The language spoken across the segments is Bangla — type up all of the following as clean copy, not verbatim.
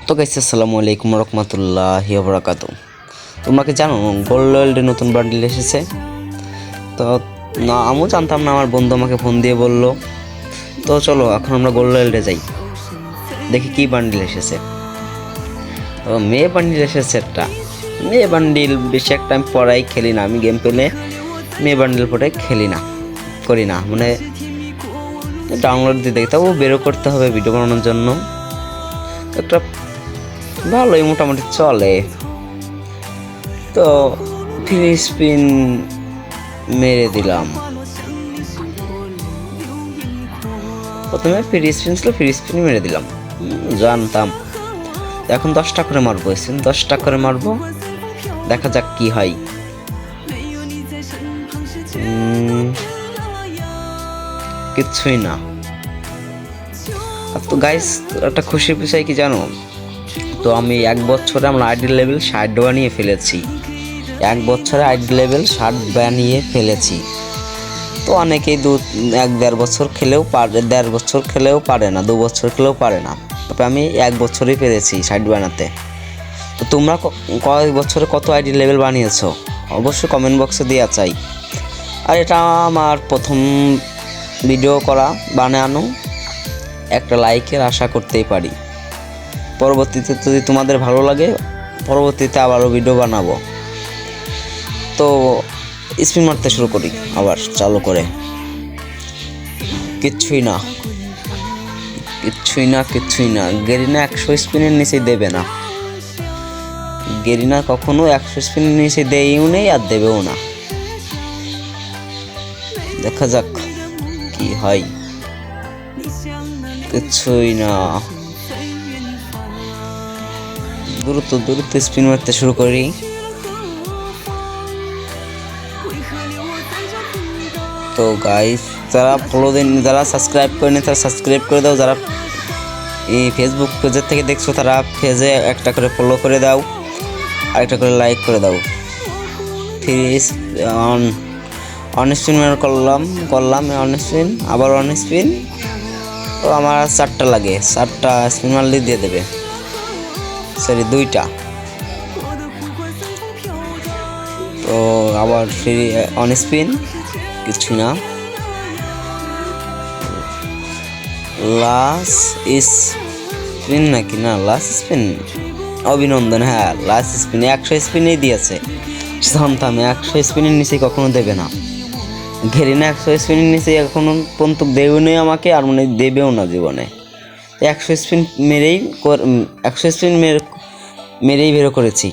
তো গাইস আসসালামু আলাইকুম রহমতুল্লাহি ওয়া বারাকাতুহু। তোমরা কি জানো গোল্ড ওয়ার্ল্ডে নতুন বান্ডিল এসেছে? তো না, আমিও জানতাম না, আমার বন্ধু আমাকে ফোন দিয়ে বললো। তো চলো এখন আমরা গোল্ড ওয়ার্ল্ডে যাই, দেখি কি বান্ডিল এসেছে। তো মেয়ে বান্ডিল এসেছে একটা মেয়ে বান্ডিল। বেশি একটা আমি পড়াই খেলি না, আমি গেম পেলে মেয়ে বান্ডিল পড়ে খেলি না, করি না, মানে ডাউনলোড দিয়ে দেখি। তাও বেরো করতে হবে ভিডিও বানানোর জন্য। একটা ভালোই মোটামুটি চলে। তো ফ্রি স্পিন মেরে দিলাম। প্রথমে ফ্রি স্পিন ছিল, ফ্রি স্পিন মেরে দিলাম, জানতাম। এখন 10টা করে মারবো, স্পিন 10টা করে মারবো, দেখা যাক কি হয়। কিচ্ছুই না। তো গাইস, একটা খুশির বিষয় কি জানো? তো আমি 1 বছরে আমরা আইডি লেভেল 60 বানিয়ে ফেলেছি। 1 বছরে আইডি লেভেল 60 বানিয়ে ফেলেছি। তো অনেকেই 1-1.5 বছর খেলেও পারে, 1.5 বছর খেলেও পারে না, 2 বছর খেলেও পারে না। তবে আমি 1 বছরই পেরেছি 60 বানাতে। তো তোমরা কয় বছরে কত আইডি লেভেল বানিয়েছো অবশ্যই কমেন্ট বক্সে দেওয়া চাই। আর এটা আমার প্রথম ভিডিও করা, বানানো, একটা লাইকের আশা করতেই পারি। পরবর্তীতে যদি তোমাদের ভালো লাগে, পরবর্তীতে আবারও ভিডিও বানাবো। তো স্পিন মারতে শুরু করি আবার চালু করে। কিচ্ছুই না, কিচ্ছুই না, কিচ্ছুই না। গেরিনা 100 স্পিনের নিচে দেবে না। গেরিনা কখনো 100 স্পিনের নিচে দেয়ও নেই আর দেবেও না। দেখা যাক কি হয়। কিচ্ছুই না। দ্রুত দ্রুত স্পিন মারতে শুরু করি। তো গাইস, যারা ফলো দেন, যারা সাবস্ক্রাইব করেনি তারা সাবস্ক্রাইব করে দাও। যারা এই ফেসবুক পেজের থেকে দেখছো তারা পেজে একটা করে ফলো করে দাও, আর একটা করে লাইক করে দাও। অন স্পিন করলাম অন স্পিন, আবার অন স্পিন। তো আমার 4টা লাগে, 4টা স্পিন মারলে দিয়ে দেবে। সরি, 2টা। তো আবার ফ্রি অন স্পিন, কিছু না। লাস্ট স্পিন নাকি না, লাস্ট স্পিন, অভিনন্দন। হ্যাঁ, লাস্ট স্পিনে 100 স্পিনেই দিয়েছে। জানতাম 100 স্পিনের নিচে কখনো দেবে না। ঘেরিনা 100 স্পিনের নিচে এখনো পর্যন্ত দেবেও নেই আমাকে, আর মনে দেবেও না জীবনে। 100 স্পিন মেরেই 100 স্পিন মেরেই বেরো করেছি।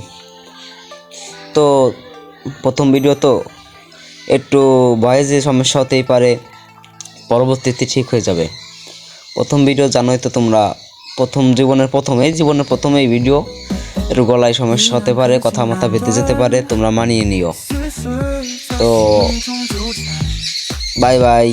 তো প্রথম ভিডিও তো একটু ভয়েসে সমস্যা হতেই পারে, পরবর্তীতে ঠিক হয়ে যাবে। প্রথম ভিডিও জানোই তো তোমরা, জীবনের প্রথম এই ভিডিও, একটু গলায় সমস্যা হতে পারে, কথা মাথা বেঁধে যেতে পারে, তোমরা মানিয়ে নিও। তো বাই বাই।